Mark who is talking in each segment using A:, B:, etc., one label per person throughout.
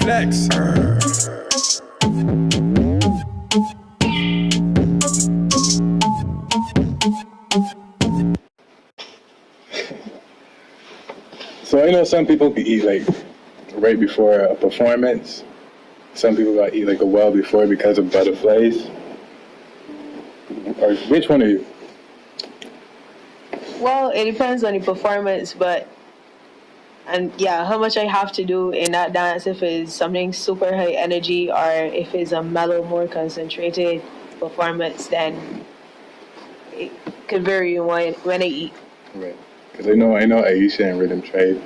A: flex.
B: So I know some people can eat like right before a performance. Some people gotta eat like a while before because of butterflies. Or which one are you?
C: Well, it depends on the performance, and how much I have to do in that dance, if it's something super high energy or if it's a mellow, more concentrated performance, then it could vary when I eat.
B: Right. Because I know Aisha and Rhythm Tribe.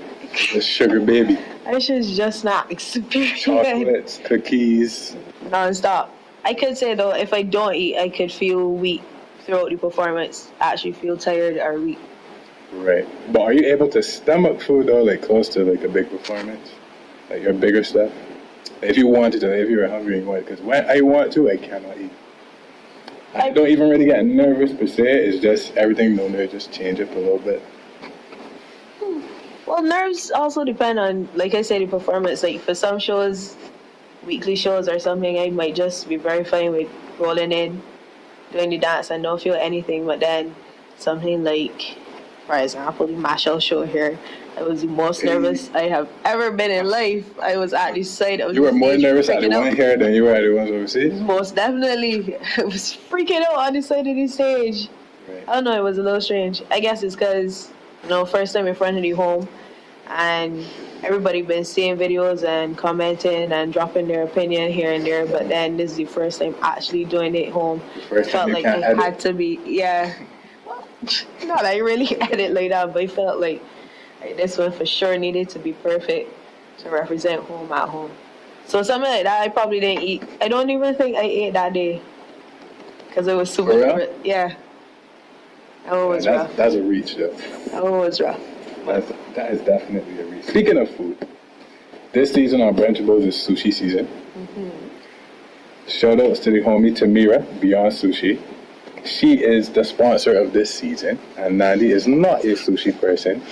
B: The sugar baby.
C: Aisha's just not superior.
B: Chocolates, cookies.
C: Non-stop. I could say though, if I don't eat, I could feel weak throughout the performance. Actually feel tired or weak.
B: Right. But are you able to stomach food though, like close to like a big performance? Like your bigger stuff? If you wanted to, if you were hungry and you wanted, because when I want to, I cannot eat. I don't even really get nervous per se, it's just everything down there just change up a little bit.
C: Well, nerves also depend on, like I said, the performance. Like for some shows, weekly shows or something, I might just be very fine with rolling in, doing the dance and don't feel anything. But then something like, for example, the Machel show here, I was the most nervous I have ever been in life. I was at the side of
B: You were
C: the
B: more
C: stage
B: nervous at the
C: freaking
B: one
C: out.
B: here than you were at the ones overseas?
C: Most definitely. I was freaking out on the side of the stage.
B: Right.
C: I don't know, it was a little strange. I guess it's because, first time in front of the home, and everybody been seeing videos and commenting and dropping their opinion here and there, but then this is the first time actually doing it home.
B: First
C: Felt
B: time
C: like
B: you
C: I
B: can't edit.
C: had to be, well, not I really edit like that, but I felt like this one for sure needed to be perfect to represent home at home. So something like that I probably didn't eat. I don't even think I ate that day because it was super
B: real?
C: Yeah. That one was rough.
B: That's a reach though.
C: That one was rough.
B: That is definitely a reach. Speaking of food, this season on Brunchables is sushi season. Mm-hmm. Shout outs to the homie Tamira, Beyond Sushi. She is the sponsor of this season, and Nandi is not a sushi person.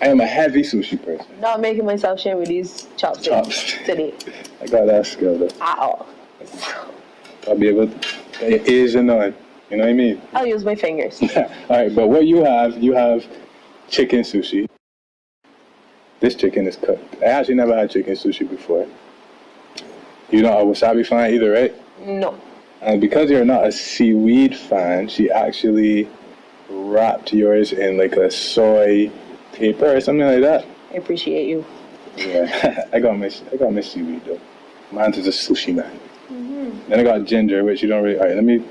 B: I am a heavy sushi person.
C: Not making myself share with these chopsticks today.
B: I got that skill though.
C: At all.
B: I'll be able to Asian on. You know what I mean?
C: I'll use my fingers.
B: Alright, but what you have chicken sushi. This chicken is cooked. I actually never had chicken sushi before. You don't a wasabi fan either, right?
C: No.
B: And because you're not a seaweed fan, she actually wrapped yours in like a soy paper or something like that.
C: I appreciate you.
B: Yeah, I got my seaweed though. Mine is a sushi man. Mm-hmm. Then I got ginger, which you don't really. Alright,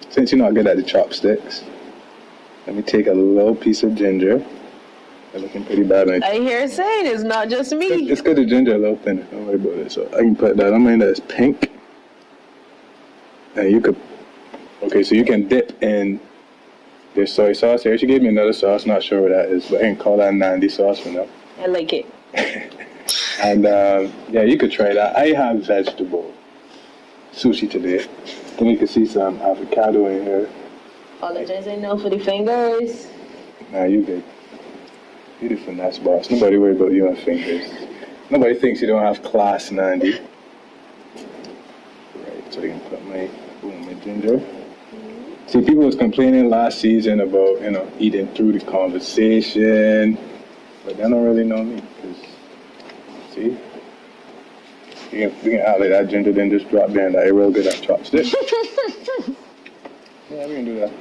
B: since you're not good at the chopsticks, let me take a little piece of ginger. They're looking pretty bad.
C: I hear saying it's not just me.
B: It's good the ginger a little thinner. Don't worry about it. So I can put that. I mean that's pink. And you could. Okay, so you can dip in their soy sauce here. She gave me another sauce. Not sure what that is, but I can call that Nandi sauce for now.
C: I like it.
B: And you could try that. I have vegetable sushi today. Then you can see some avocado in here.
C: Apologizing now for the fingers.
B: Nah, you good. You the finesse boss. Nobody worry about you and fingers. Nobody thinks you don't have class, Nandi. Right, so I can put my ginger. Mm-hmm. See, people was complaining last season about, eating through the conversation. But they don't really know me. See? You can add like that ginger, then just drop down that. You're real good at chopsticks. Yeah, we can do that.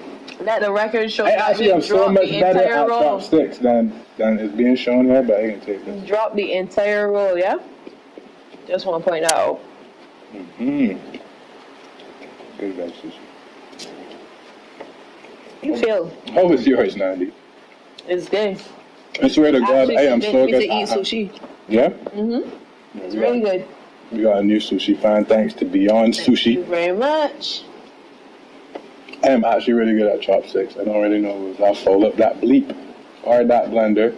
C: Let the record show
B: I actually am so much better at chopsticks than is being shown here, but I can take this.
C: Drop the entire roll, yeah? Just want to point that out.
B: Mm-hmm. Good veg sushi.
C: You feel?
B: How was yours, Nandi?
C: It's good.
B: I swear to God, I am so good
C: to eat sushi.
B: Yeah?
C: Mm-hmm. It's really good.
B: We got a new sushi fan, thanks to Beyond Sushi.
C: Thank you very much.
B: I am actually really good at chopsticks. I don't really know if I'll fold up that bleep or that blender.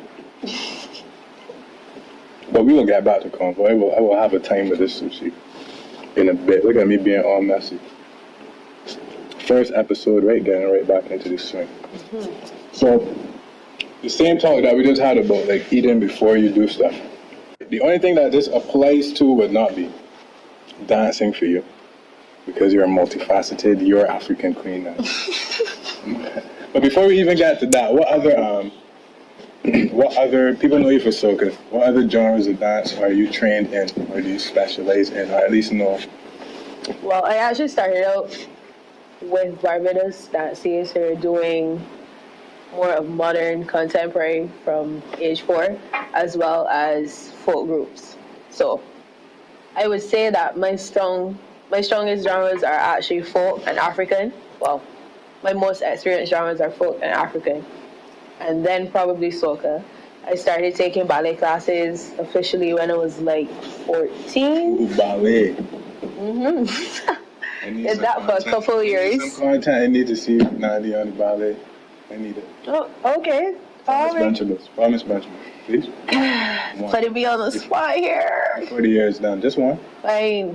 B: But we will get back to convo. I will have a time with this sushi in a bit. Look at me being all messy. First episode, right? Getting right back into the swing. Mm-hmm. So, the same talk that we just had about like eating before you do stuff. The only thing that this applies to would not be dancing for you, because you're multifaceted. You're African queen now. But before we even get to that, what other people know you for soca? What other genres of dance are you trained in, or do you specialize in, or at least know?
C: Well, I actually started out with Barbados dancing, so doing more of modern contemporary from age 4, as well as folk groups. So I would say that my strongest genres are actually folk and African. Well, my most experienced genres are folk and African. And then probably soca. I started taking ballet classes officially when I was like 14.
B: Ooh, ballet.
C: Did that for a couple of years.
B: Some content I need to see Nandi on the ballet. I need it.
C: Oh, okay.
B: Promise Brunchables, please.
C: Put me on the spot here.
B: 40 years done. Just one.
C: Fine.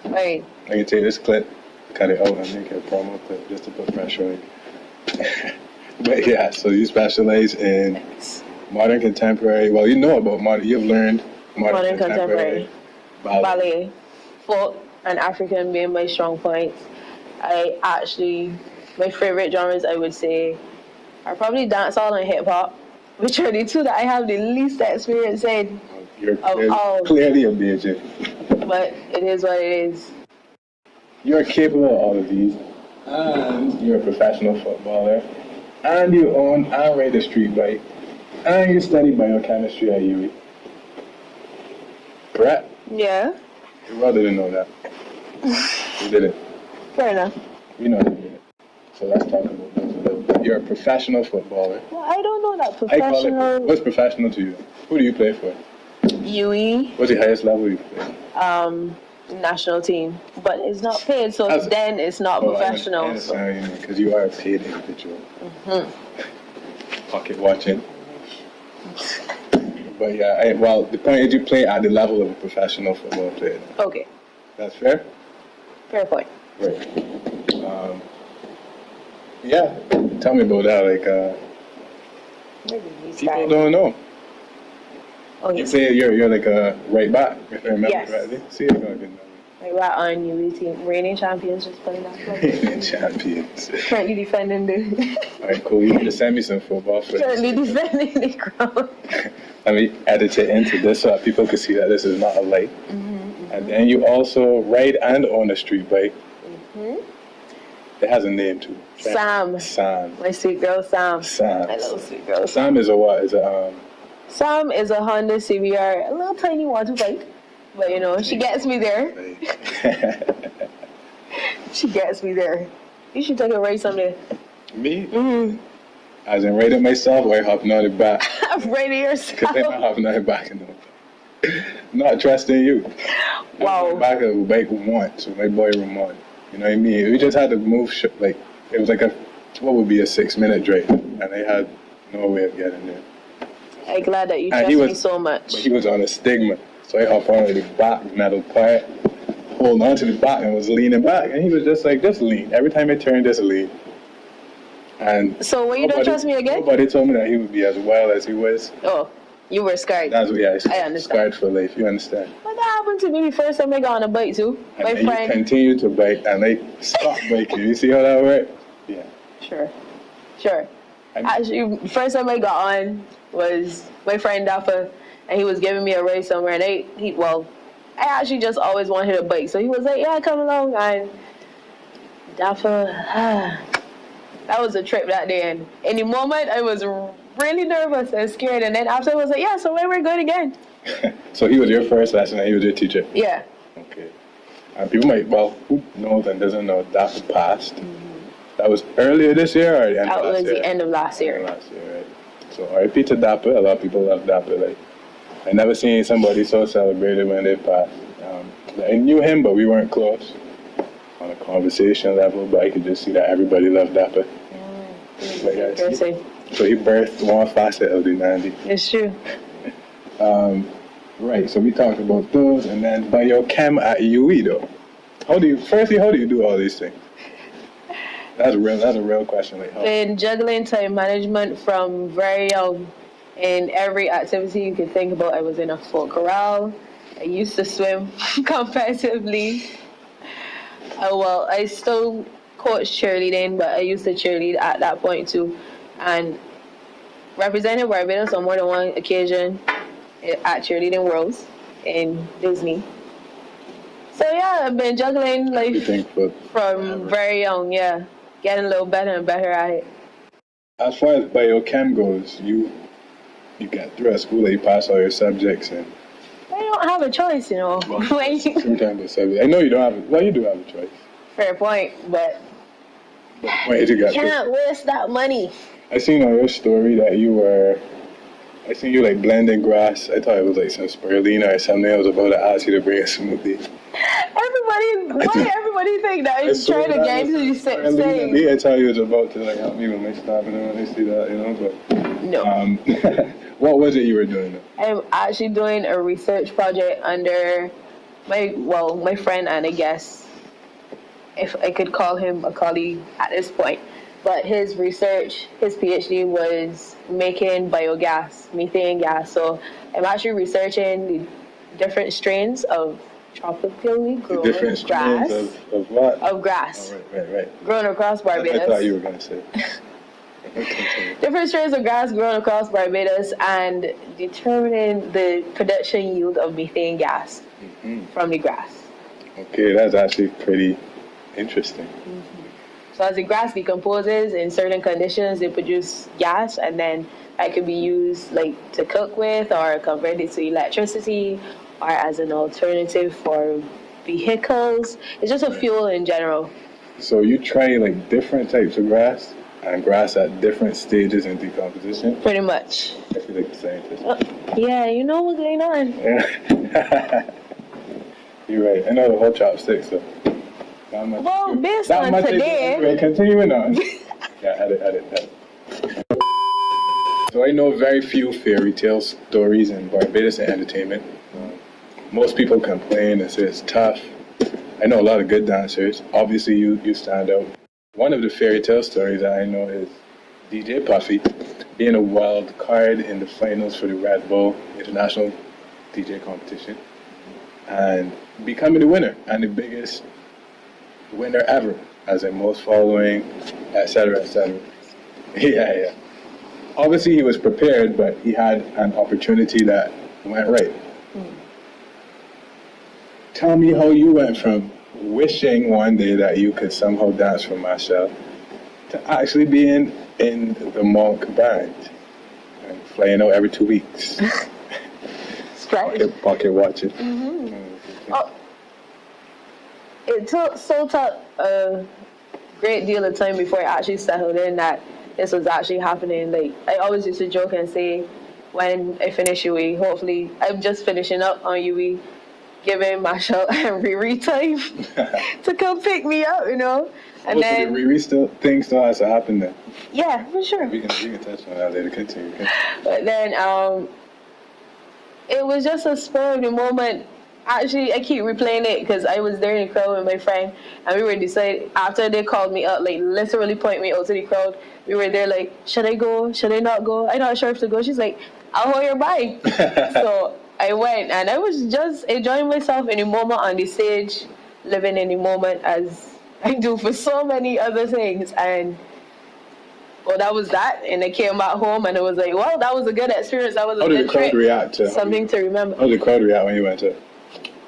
B: I can take this clip, cut it out, and make it a promo clip just to put pressure on it. But yeah, so you specialize in modern contemporary. Well, you know about modern. You've learned modern contemporary,
C: ballet, folk, and African being my strong points. My favorite genres, I would say, are probably dancehall and hip hop, which are the two that I have the least experience in.
B: You're clearly a DJ.
C: But it is what it is.
B: You're capable of all of these, and you're a professional footballer, and you own and ride a street bike, and you study biochemistry at UWI. Correct?
C: Yeah.
B: Your brother didn't know that. You didn't.
C: Fair enough.
B: You know you didn't. So let's talk about those a little bit. You're a professional footballer.
C: Well, I don't know that
B: I call it,
C: professional.
B: what's professional to you? Who do you play for?
C: UE.
B: What's the highest level you play?
C: National team, but it's not paid, so then it's not professional.
B: Because you are a paid individual. Pocket watching. But yeah, the point is you play at the level of a professional football player.
C: Okay.
B: That's fair?
C: Fair point.
B: Right. Yeah, tell me about that. People don't know.
C: Oh, yes.
B: You say you're like a right back, if I remember
C: Yes.
B: correctly. See, you're going to get
C: Like right on UE team. Reigning champions just playing that play.
B: Reigning champions.
C: Currently defending the
B: Alright, cool. You need to send me some football footage.
C: currently defending the ground.
B: Let me edit it into this so that people can see that this is not a lie. And then you also ride and own a street bike. It has a name too.
C: Sam. My sweet girl Sam. I love sweet girl Sam.
B: Sam is a what? Is a
C: Sam is a Honda CBR, a little tiny water bike. But you know, she gets me there. She gets me there. You should take a ride someday.
B: Me? As in ride it myself or hopping on the back?
C: Ride it yourself.
B: Because then I hopping on the back and not trusting you.
C: Wow.
B: Back of the bike once with my boy Ramon. You know what I mean? We just had to move, it was like what would be a 6-minute drive. And they had no way of getting there.
C: I'm glad that you trust me so much.
B: But he was on a stigma. So I hopped on the back metal part, holding on to the back and was leaning back. And he was just like, just lean. Every time I turned, just lean. And
C: so when you don't trust me again?
B: Nobody told me that he would be as wild as he was.
C: Oh, you were scared.
B: That's what, yeah,
C: I understand.
B: Scared for life, you understand?
C: But that happened to me the first time I got on a bike too.
B: And my friend. You continue to bike and they stop biking. You see how that works? Yeah.
C: Sure. Actually, first time I got on was my friend Dapper, and he was giving me a ride somewhere, and I actually just always wanted a bike, so he was like, yeah, come along, and Dapper, that was a trip that day, and in the moment, I was really nervous and scared, and then after I was like, yeah, so when we're good again.
B: So he was your first lesson, and he was your teacher?
C: Yeah.
B: Okay. And people might, who knows and doesn't know, Dapper passed. That was earlier this year or the end of last year? That was the
C: end of last year.
B: Right. So R.I.P. to Dapper. A lot of people love Dapper. I never seen somebody so celebrated when they passed. I knew him, but we weren't close on a conversation level. But I could just see that everybody loved Dapper. So he birthed one facet of the Nandi.
C: It's true.
B: Right. So we talked about those, and then biochem at UE though. How do you do all these things? That's a real question.
C: Been juggling time management from very young. In every activity you could think about, I was in a full chorale. I used to swim competitively. Well, I still coach cheerleading, but I used to cheerlead at that point too. And represented Barbados on more than one occasion at Cheerleading Worlds in Disney. So yeah, I've been juggling life from very young, yeah. Getting a little better and better at it.
B: As far as biochem goes, you get through at school, you pass all your subjects and
C: I don't have a choice, you know.
B: Well, sometimes the subject. I know you don't have it. Well, you do have a choice.
C: Fair point, but
B: you
C: can't waste that money.
B: I seen on your story that I seen you like blending grass. I thought it was like some spirulina or something. I was about to ask you to bring a smoothie.
C: Why everybody think that I'm trying to get into these saying?
B: I thought you was about to like help me with my stuff, and then when I see that, you know, but
C: no.
B: What was it you were doing?
C: I'm actually doing a research project under my friend, and I guess if I could call him a colleague at this point. But his research, his PhD was making biogas, methane gas. So I'm actually researching the different strains of tropically grown grass.
B: Of what?
C: Of grass.
B: Oh, right.
C: Grown across Barbados.
B: I thought you were going to say.
C: Different strains of grass grown across Barbados and determining the production yield of methane gas from the grass.
B: Okay, that's actually pretty interesting.
C: So as the grass decomposes in certain conditions, they produce gas, and then that could be used like to cook with or converted to electricity or as an alternative for vehicles. It's just a fuel in general.
B: So you try like different types of grass and grass at different stages in decomposition?
C: Pretty much.
B: I feel like the scientist.
C: Yeah, you know what's going on.
B: Yeah. You're right. I know the whole chopsticks though.
C: Well, based on today...
B: Continuing on. Yeah, edit. So I know very few fairy tale stories in Barbados and entertainment. Most people complain and say it's tough. I know a lot of good dancers. Obviously, you stand out. One of the fairy tale stories that I know is DJ Puffy being a wild card in the finals for the Red Bull International DJ competition and becoming the winner and the biggest winner ever, as in most following, etc. Yeah. Obviously, he was prepared, but he had an opportunity that went right. Tell me how you went from wishing one day that you could somehow dance for Machel to actually being in the Monk band and flying out every 2 weeks. Pocket watching.
C: Oh, it took a great deal of time before I actually settled in that this was actually happening. Like, I always used to joke and say, when I finish UE, hopefully, I'm just finishing up on UE, giving Machel and Riri time to come pick me up, you know? And then
B: the Riri thing still has to happen then.
C: Yeah, for sure.
B: We can touch on that later. Continue.
C: But then it was just a spur of the moment. Actually, I keep replaying it because I was there in the crowd with my friend, and we were deciding, after they called me up, like literally point me out to the crowd, we were there like, should I go? Should I not go? I'm not sure if to go. She's like, I'll hold your bike. So I went, and I was just enjoying myself in the moment on the stage, living in the moment as I do for so many other things. And well, that was that. And I came back home, and it was like, well, that was a good experience. That was a good trip. How did the crowd react to something to remember?
B: How did the crowd react when you went to?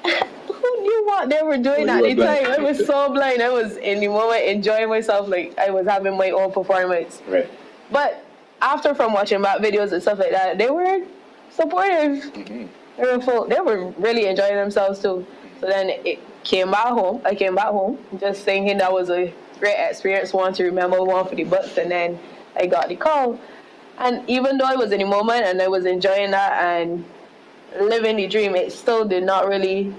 C: Who knew what they were doing at the time? I was so blind. I was in the moment enjoying myself like I was having my own performance.
B: Right.
C: But after from watching back videos and stuff like that, they were supportive. They were really enjoying themselves too. So then I came back home just thinking that was a great experience, one to remember, one for the books, and then I got the call. And even though I was in the moment and I was enjoying that and living the dream, it still did not really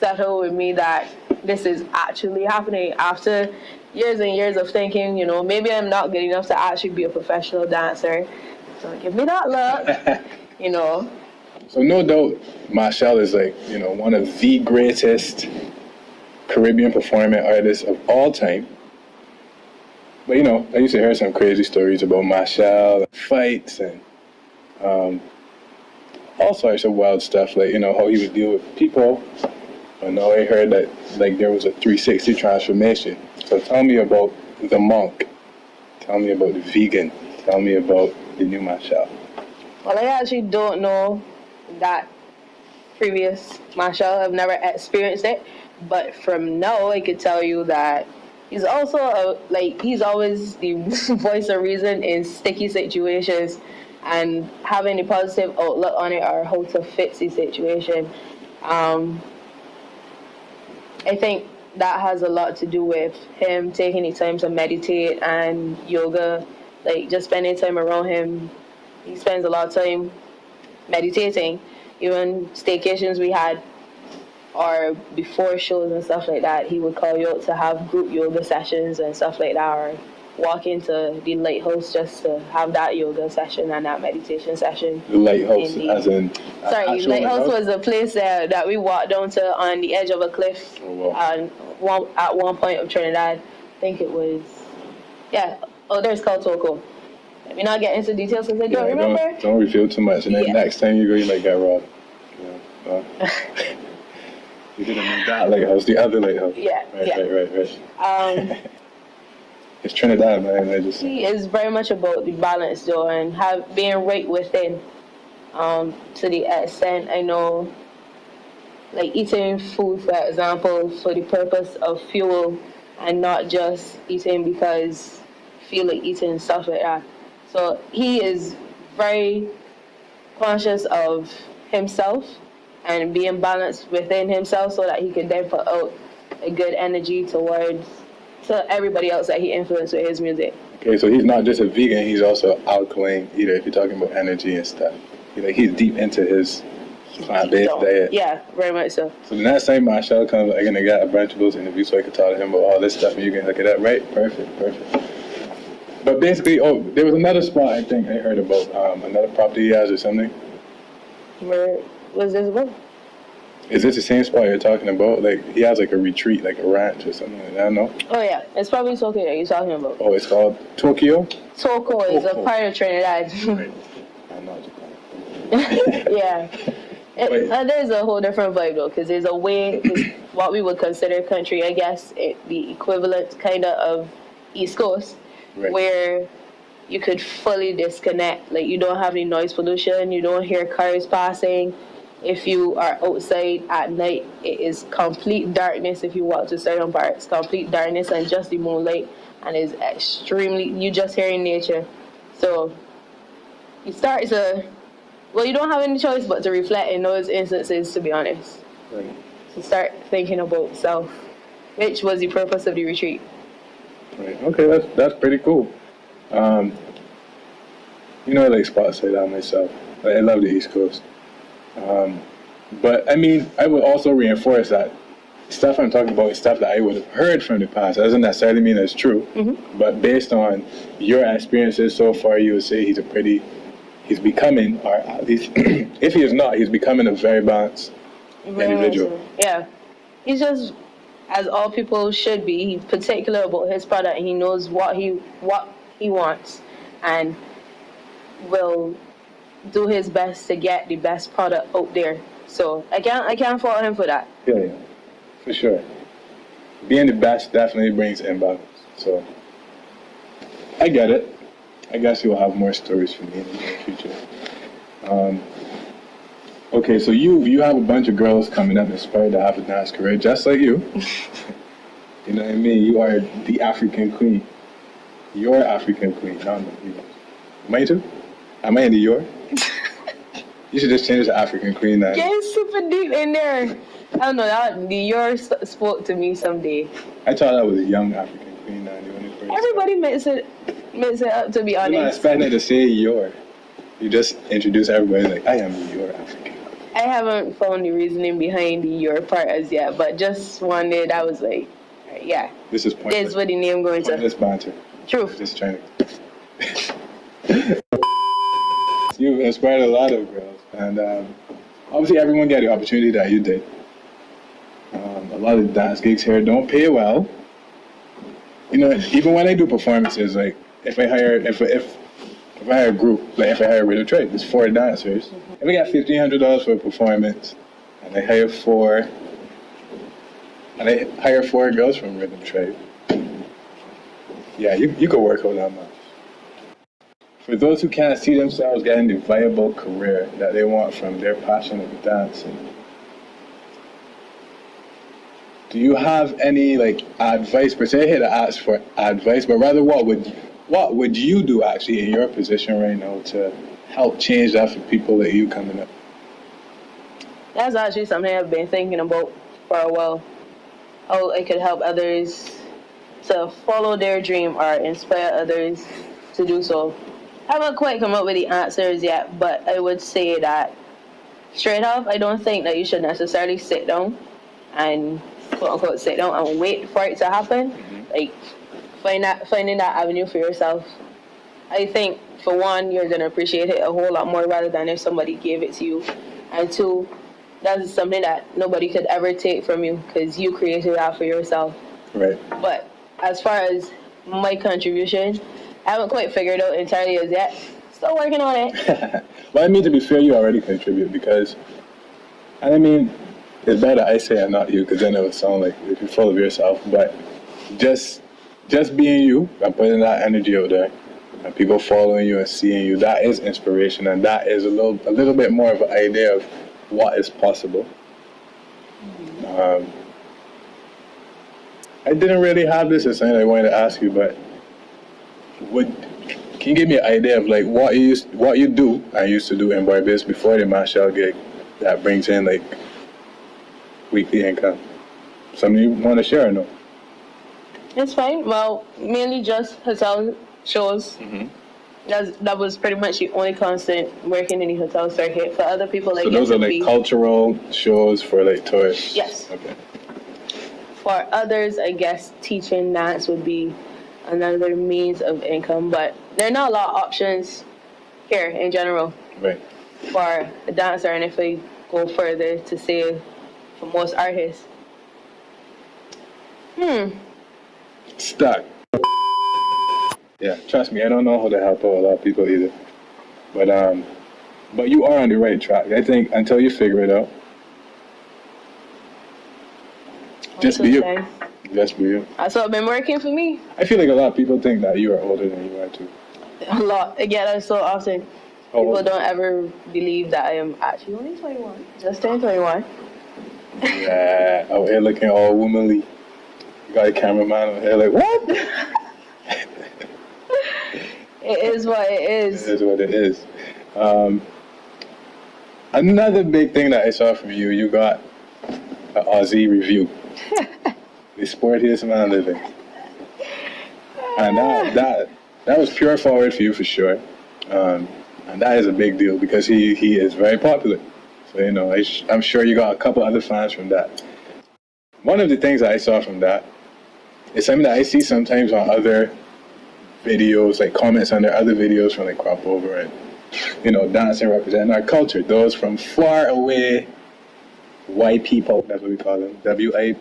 C: settle with me that this is actually happening after years and years of thinking, you know, maybe I'm not good enough to actually be a professional dancer. So give me that luck, you know.
B: So no doubt Machel is like, you know, one of the greatest Caribbean performing artists of all time. But, you know, I used to hear some crazy stories about Machel, fights, and all sorts of wild stuff, like, you know, how he would deal with people. I know I heard that, like, there was a 360 transformation. So tell me about the monk. Tell me about the vegan. Tell me about the new Machel.
C: Well, I actually don't know that previous Machel. I've never experienced it. But from now, I could tell you that he's also, he's always the voice of reason in sticky situations and having a positive outlook on it or how to fix the situation. I think that has a lot to do with him taking the time to meditate and yoga, like just spending time around him. He spends a lot of time meditating. Even staycations we had or before shows and stuff like that, he would call you out to have group yoga sessions and stuff like that, or walk into the lighthouse just to have that yoga session and that meditation session.
B: The lighthouse, as in...
C: Sorry, lighthouse was a place that we walked down to on the edge of a cliff.
B: Oh, wow.
C: At one point of Trinidad. I think it was... Yeah. Oh, there's called Toko. Let me not get into details because I don't remember.
B: Don't reveal too much, and then next time you go, you might get robbed. You didn't mean that lighthouse, the other lighthouse.
C: Yeah.
B: Right. It's Trinidad, man.
C: He is very much about the balance, though, and being right within. To the extent I know, like eating food, for example, for the purpose of fuel, and not just eating because you feel like eating and stuff like that. So he is very conscious of himself and being balanced within himself, so that he can then put out a good energy to everybody else that he influenced with his music.
B: Okay, so he's not just a vegan, he's also alkaline eater, if you're talking about energy and stuff. He's deep into his plant-based diet.
C: Yeah, very much so.
B: So the next time Machel comes, I'm going to get a Brunchables interview so I can talk to him about all this stuff and you can look it up, right? Perfect. But basically, there was another spot I think I heard about, another property he has or something.
C: Where was this about?
B: Is this the same spot you're talking about? Like, he has like a retreat, like a ranch or something like that, no?
C: Oh yeah, it's probably Tokyo that you're talking about.
B: Oh, it's called Tokyo?
C: Toko is a part of Trinidad.
B: Right. I'm not Japan.
C: Yeah. There's a whole different vibe though, because there's a way, what we would consider country, I guess, the equivalent kind of East Coast,
B: right,
C: where you could fully disconnect. Like, you don't have any noise pollution, you don't hear cars passing. If you are outside at night, it is complete darkness. If you walk to certain parts, complete darkness and just the moonlight, and it's extremely, you just hearing nature. So you start to, well, you don't have any choice but to reflect in those instances, to be honest.
B: Right.
C: So start thinking about self, which was the purpose of the retreat.
B: Right. Okay, that's pretty cool. I like spots like that myself. I love the East Coast. But I mean, I would also reinforce that stuff I'm talking about is stuff that I would have heard from the past. That doesn't necessarily mean it's true. Mm-hmm. But based on your experiences so far, you would say he's becoming, or at least, if he is not, he's becoming a very balanced individual.
C: Yeah. He's just, as all people should be, he's particular about his product, and he knows what he wants, and will do his best to get the best product out there. So I can't fault him for that.
B: Yeah, for sure. Being the best definitely brings imbalance. So I get it. I guess you'll have more stories for me in the near future. Okay, so you have a bunch of girls coming up inspired to have a dance career, just like you. You know what I mean? You are the African queen. You're African queen, not the. Am I too? Am I in the your? You should just change it to African queen now.
C: Get super deep in there. I don't know, the your spoke to me someday.
B: I thought that was a young African queen now.
C: Everybody makes it up, to be honest.
B: You're not expecting to say your. You just introduce everybody like, I am your African queen.
C: I haven't found the reasoning behind the your part as yet, but just one day I was like, yeah.
B: This is pointless.
C: This is what the name going to.
B: Pointless banter.
C: True.
B: Just trying to. You've inspired a lot of girls, and obviously everyone got the opportunity that you did. A lot of dance gigs here don't pay well. Even when I do performances, like if if I hire a group, like if I hire a rhythm trade, it's 4 dancers. If I got $1,500 for a performance, and I hire 4 girls from rhythm trade, yeah, you could work out that much. For those who can't see themselves getting the viable career that they want from their passion of dancing, do you have any like advice per se? I hate to ask for advice, but rather what would you do actually in your position right now to help change that for people like you coming up?
C: That's actually something I've been thinking about for a while. How I could help others to follow their dream or inspire others to do so. I haven't quite come up with the answers yet, but I would say that straight off, I don't think that you should necessarily sit down and quote unquote sit down and wait for it to happen. Like finding that avenue for yourself. I think for one, you're gonna appreciate it a whole lot more rather than if somebody gave it to you. And 2, that's something that nobody could ever take from you because you created that for yourself.
B: Right.
C: But as far as my contribution, I haven't quite figured out entirely as yet. Still working on it.
B: Well, I mean, to be fair, you already contribute because, and I mean, it's better I say and not you because then it would sound like if you're full of yourself. But just being you and putting that energy out there and people following you and seeing you, that is inspiration, and that is a little bit more of an idea of what is possible. I didn't really have this as something I wanted to ask you, but can you give me an idea of like what you do and used to do in Barbados before the Machel gig that brings in like weekly income? Something you want to share or no?
C: It's fine. Well, mainly just hotel shows. That was pretty much the only constant working in the hotel circuit. For other people, like
B: so those are like cultural shows for like tourists.
C: Yes.
B: Okay.
C: For others, I guess teaching dance would be another means of income, but there are not a lot of options here in general.
B: Right.
C: For a dancer, and if I go further to say for most artists.
B: Stuck. Yeah, trust me, I don't know how to help out a lot of people either. But you are on the right track. I think until you figure it out, just be you. Just be you.
C: That's what been working for me.
B: I feel like a lot of people think that you are older than you are too.
C: A lot. I get that so often. People don't ever believe that I am actually only 21. Just turned 21.
B: Yeah, out here looking all womanly. You got a cameraman out here like, what?
C: It is what it is.
B: It is what it is. Another big thing that I saw from you, you got an Aussie review. The sportiest man living. And that was pure forward for you for sure. And that is a big deal because he is very popular. So, you know, I'm sure you got a couple other fans from that. One of the things that I saw from that is something that I see sometimes on other videos, like comments on their other videos from like Crop Over and, you know, dancing representing our culture. Those from far away white people, that's what we call them, WIPEPO,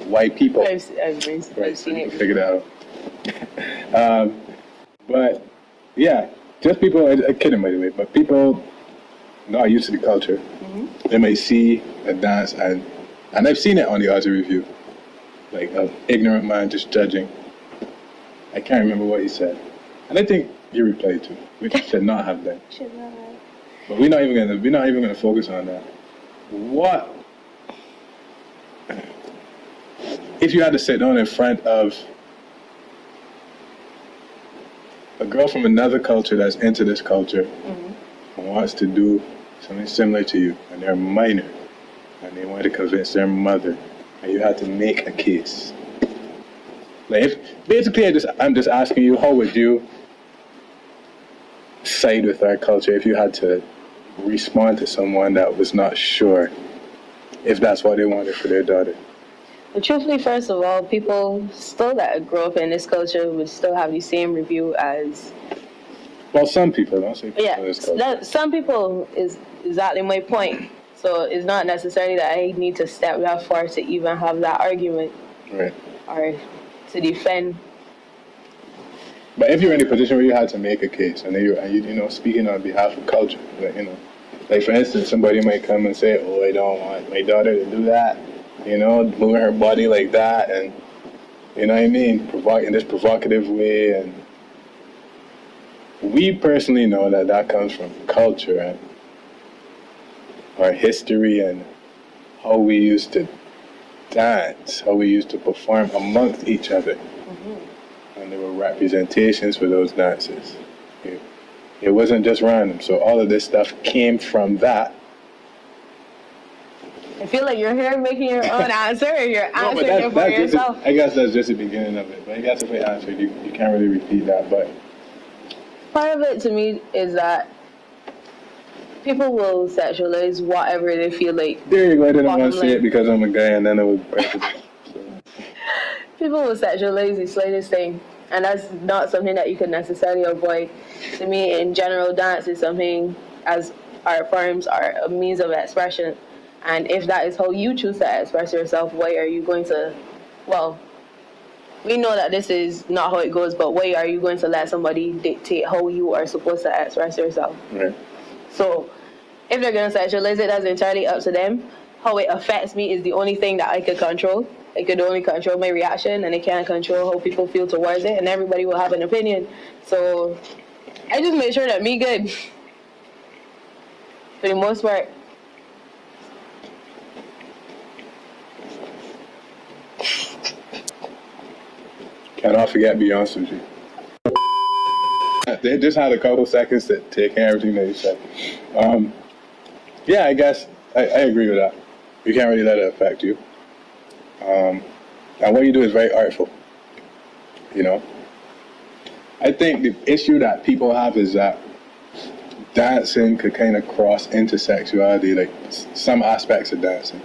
B: white people.
C: I've seen it.
B: Figure that out. But yeah, just people, I'm kidding by the way, but people not used to the culture. They might see a dance and I've seen it on the Aussie review, like an ignorant man just judging. I can't remember what he said. And I think you replied to, which should not have done.
C: Should not have.
B: But we're not even gonna focus on that. What if you had to sit down in front of a girl from another culture that's into this culture and wants to do something similar to you, and they're minor, and they want to convince their mother, and you had to make a case? Like, I'm just asking you, how would you side with our culture if you had to respond to someone that was not sure if that's what they wanted for their daughter?
C: But truthfully, first of all, people still that grow up in this culture would still have the same review as...
B: Well, some people, don't say people in this culture.
C: Some people is exactly my point. So it's not necessarily that I need to step that far to even have that argument.
B: Right.
C: Or to defend
B: But if you're in a position where you had to make a case, and you speaking on behalf of culture, like for instance, somebody might come and say, "Oh, I don't want my daughter to do that," moving her body like that, and you know what I mean, in this provocative way, and we personally know that comes from culture and our history and how we used to dance, how we used to perform amongst each other. And there were representations for those dances. It wasn't just random. So all of this stuff came from that.
C: I feel like you're here making your own answer, or you're answering it for yourself.
B: I guess that's just the beginning of it. But I guess if I answered, you can't really repeat that. But
C: part of it to me is that people will sexualize whatever they feel like.
B: There you go. I didn't want to say it because I'm a guy, and then it was
C: People will sexualize the slightest thing, and that's not something that you can necessarily avoid. To me, in general, dance is something, as art forms are a means of expression, and if that is how you choose to express yourself, why are you going to, well, we know that this is not how it goes, but why are you going to let somebody dictate how you are supposed to express yourself?
B: Right.
C: So, if they're going to sexualize it, that's entirely up to them. How it affects me is the only thing that I could control. I could only control my reaction, and I can't control how people feel towards it, and everybody will have an opinion. So I just make sure that me good, for the most part.
B: Cannot forget beyond Sushi. They just had a couple seconds to take in everything that you said. Yeah, I guess I agree with that. You can't really let it affect you. And what you do is very artful. I think the issue that people have is that dancing could kind of cross into sexuality, like some aspects of dancing.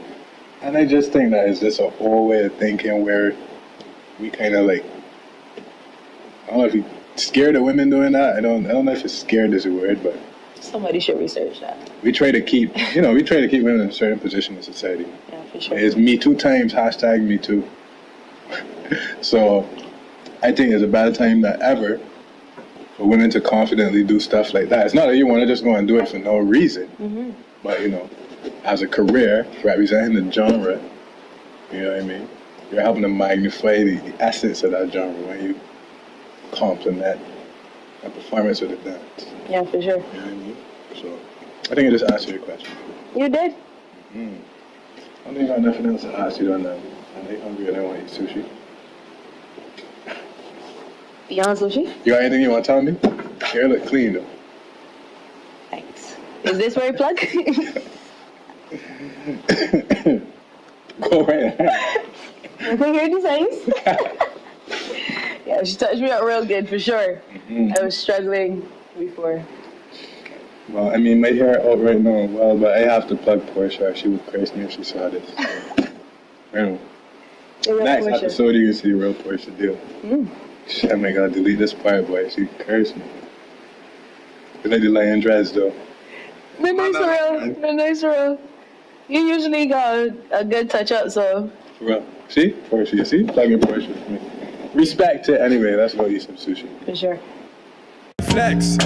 B: And I just think that is just a whole way of thinking where we kind of like, I don't know if you're scared of women doing that. I don't know if scared is a word, but
C: somebody should research that.
B: we try to keep women in a certain position in society.
C: Yeah, for sure.
B: It's Me Too times, #Me Too. So I think it's a bad time than ever for women to confidently do stuff like that. It's not that you want to just go and do it for no reason, but as a career representing the genre, you know what I mean? You're helping to magnify the essence of that genre when you complement a performance with a dance.
C: Yeah, for sure.
B: You know what I mean? So I think I just answered your question.
C: You did.
B: I don't think I got nothing else to ask you on that. I'm hungry and I want to eat sushi.
C: Beyond Sushi?
B: You got anything you want to tell me? Your hair look clean though.
C: Thanks. Is this where you plug?
B: Go right ahead.
C: You can hear the things? Yeah, she touched me up real good for sure. I was struggling before.
B: Well, I mean, my hair out right now, well, but I have to plug Portia. She would curse me if she saw this. Next episode, you can see the real Portia deal. Oh my God, delete this part, boy. She cursed me. The lady lying dressed, though.
C: The nice real. You usually got a good touch up, so.
B: Well, see? Portia, you see? Plugging Portia for me. Respect it anyway. Let's go eat some sushi.
C: For sure.
B: Flex.